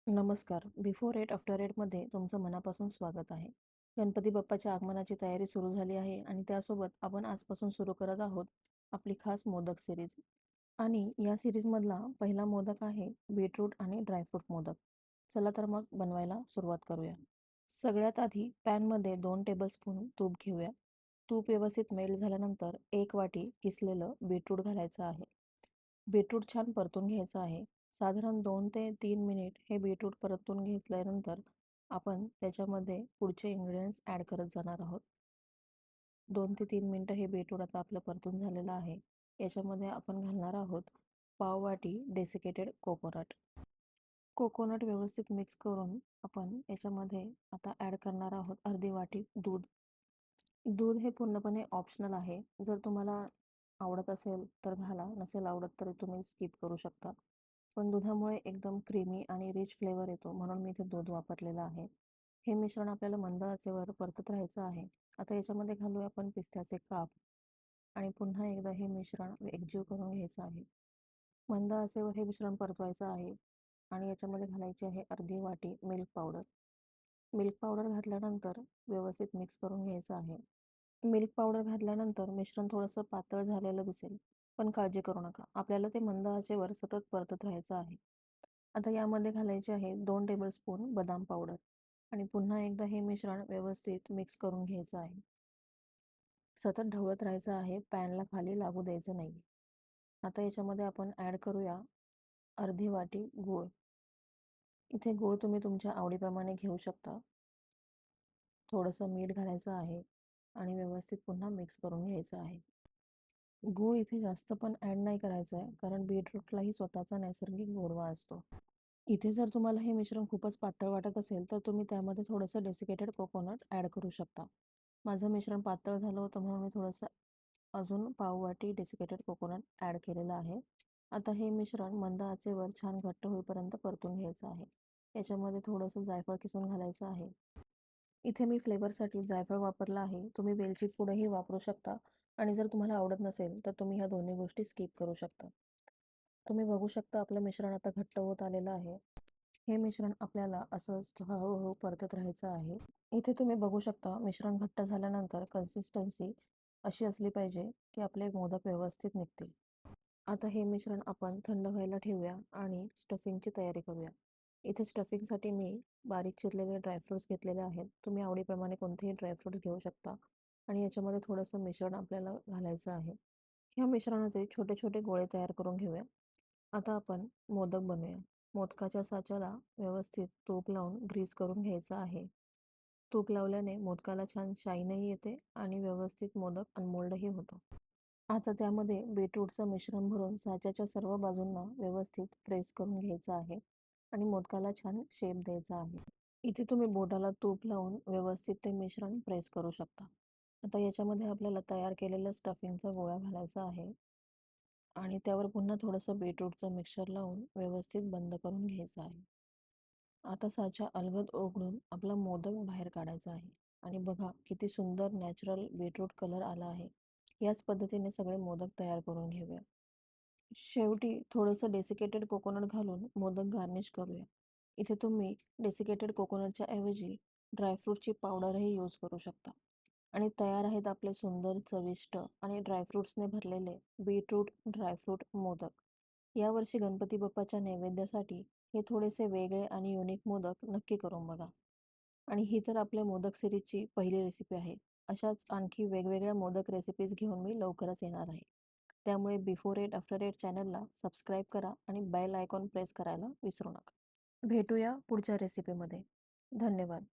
नमस्कार. Before eight after एटमध्ये तुमचं मनापासून स्वागत आहे. गणपती बाप्पाच्या आगमनाची तयारी सुरू झाली आहे आणि त्यासोबत आपण आजपासून सुरू करत आहोत आपली खास मोदक सिरीज. आणि या सिरीजमधला पहिला मोदक आहे बीटरूट आणि ड्रायफ्रूट मोदक. चला तर मग बनवायला सुरुवात करूया. सगळ्यात आधी पॅनमध्ये 2 टेबलस्पून तूप घेऊया. तूप व्यवस्थित मेल्ट झाल्यानंतर 1 वाटी किसलेलं बीटरूट घालायचं आहे. बीटरूट छान परतून घ्यायचं आहे. साधारण 2 ते 3 मिनिट हे बीटरूट परतून घेतल्यानंतर आपण त्याच्यामध्ये पुढचे इन्ग्रेडियंट्स ॲड करत जाणार आहोत. 2 ते 3 मिनिटं हे बीटरूट आता आपलं परतून झालेलं आहे. याच्यामध्ये आपण घालणार आहोत पाव वाटी डेसिकेटेड कोकोनट. कोकोनट व्यवस्थित मिक्स करून आपण याच्यामध्ये आता ॲड करणार आहोत अर्धी वाटी दूध. दूध हे पूर्णपणे ऑप्शनल आहे. जर तुम्हाला आवडत असेल तर घाला, नसेल आवडत तर तुम्ही स्किप करू शकता. पण दुधामुळे एकदम क्रीमी आणि रिच फ्लेवर येतो म्हणून मी इथे दूध वापरलेलं आहे. हे मिश्रण आपल्याला मंद आचेवर परतत राहायचं आहे. आता याच्यामध्ये घालूया आपण पिस्त्याचे काप आणि पुन्हा एकदा हे मिश्रण एकजीव करून घ्यायचं आहे. मंद आचेवर हे मिश्रण परतवायचं आहे आणि याच्यामध्ये घालायची आहे अर्धी वाटी मिल्क पावडर. मिल्क पावडर घातल्यानंतर व्यवस्थित मिक्स करून घ्यायचं आहे. मिल्क पावडर घातल्यानंतर मिश्रण थोडंसं पातळ झालेलं दिसेल, पण काळजी करू नका. आपल्याला ते मंद आचेवर सतत परतत राहायचं आहे. आता यामध्ये घालायचे आहे 2 टेबलस्पून बदाम पावडर आणि पुन्हा एकदा हे मिश्रण व्यवस्थित मिक्स करून घ्यायचं आहे. सतत ढवळत राहायचं आहे, पॅनला खाली लागू द्यायचं नाही. आता याच्यामध्ये आपण ॲड करूया अर्धी वाटी गूळ. इथे गूळ तुम्ही तुमच्या आवडीप्रमाणे घेऊ शकता. थोडंसं मीठ घालायचं आहे आणि व्यवस्थित पुन्हा मिक्स करून घ्यायचं आहे. गूळ इथे जास्त पण ॲड नाही करायचं आहे, कारण बीटरूटलाही स्वतःचा नैसर्गिक गोडवा असतो. इथे जर तुम्हाला हे मिश्रण खूपच पातळ वाटत असेल तर तुम्ही त्यामध्ये थोडंसं डेसिकेटेड कोकोनट ॲड करू शकता. माझं मिश्रण पातळ झालं होतं म्हणून मी थोडंसं अजून पाव वाटी डेसिकेटेड कोकोनट ॲड केलेलं आहे. आता हे मिश्रण मंद आचेवर छान घट्ट होईपर्यंत परतून घ्यायचं आहे. याच्यामध्ये थोडंसं जायफळ किसून घालायचं आहे. इथे मी फ्लेवरसाठी जायफळ वापरला आहे. तुम्ही वेलची पूडही वापरू शकता आणि जर तुम्हाला आवडत नसेल तर तुम्ही ह्या दोन्ही गोष्टी स्किप करू शकता. तुम्ही बघू शकता आपलं मिश्रण आता घट्ट होत आलेलं आहे. हे मिश्रण आपल्याला असंच हळूहळू परतत राहायचं आहे. इथे तुम्ही बघू शकता मिश्रण घट्ट झाल्यानंतर कन्सिस्टन्सी अशी असली पाहिजे की आपले मोदक व्यवस्थित निघतील. आता हे मिश्रण आपण थंड व्हायला ठेवूया आणि स्टफिंगची तयारी करूया. इथे स्टफिंगसाठी मी बारीक चिरलेले ड्रायफ्रुट्स घेतलेले आहेत. तुम्ही आवडीप्रमाणे कोणतेही ड्रायफ्रुट्स घेऊ शकता आणि याच्यामध्ये थोडंसं मिश्रण आपल्याला घालायचं आहे. ह्या मिश्रणाचे छोटे छोटे गोळे तयार करून घेऊया. आता आपण मोदक बनवूया. मोदकाच्या साच्याला व्यवस्थित तूप लावून ग्रीस करून घ्यायचं आहे. तूप लावल्याने मोदकाला छान शाईनही येते आणि व्यवस्थित मोदक अनमोल्डही होतो. आता त्यामध्ये बीटरूटचं मिश्रण भरून साच्याच्या सर्व बाजूंना व्यवस्थित प्रेस करून घ्यायचं आहे आणि मोदकाला छान शेप द्यायचा आहे. इथे तुम्ही बोटाला तूप लावून व्यवस्थित ते मिश्रण प्रेस करू शकता. आता याच्यामध्ये आपल्याला तयार केलेलं स्टफिंगचा गोळा घालायचा आहे आणि त्यावर पुन्हा थोडंसं बीटरूटचं मिक्सचर लावून व्यवस्थित बंद करून घ्यायचं आहे. आता साचा अलगद उघडून आपला मोदक बाहेर काढायचा आहे आणि बघा किती सुंदर नॅचरल बीटरूट कलर आला आहे. याच पद्धतीने सगळे मोदक तयार करून घेऊया. शेवटी थोडंसं डेसिकेटेड कोकोनट घालून मोदक गार्निश करूया. इथे तुम्ही डेसिकेटेड कोकोनटच्या ऐवजी ड्रायफ्रूटची पावडरही यूज करू शकता. आणि तयार आहेत आपले सुंदर चविष्ट आणि ड्रायफ्रुट्सने भरलेले बीटरूट ड्रायफ्रूट मोदक. यावर्षी गणपती बाप्पाच्या नैवेद्यासाठी हे थोडेसे वेगळे आणि युनिक मोदक नक्की करून बघा. आणि ही तर आपल्या मोदक सिरीजची पहिली रेसिपी आहे. अशाच आणखी वेगवेगळ्या मोदक रेसिपीज घेऊन मी लवकरच येणार आहे. त्यामुळे बिफोर एट आफ्टर एट चॅनलला सबस्क्राईब करा आणि बेल आयकॉन प्रेस करायला विसरू नका. भेटूया पुढच्या रेसिपीमध्ये. धन्यवाद.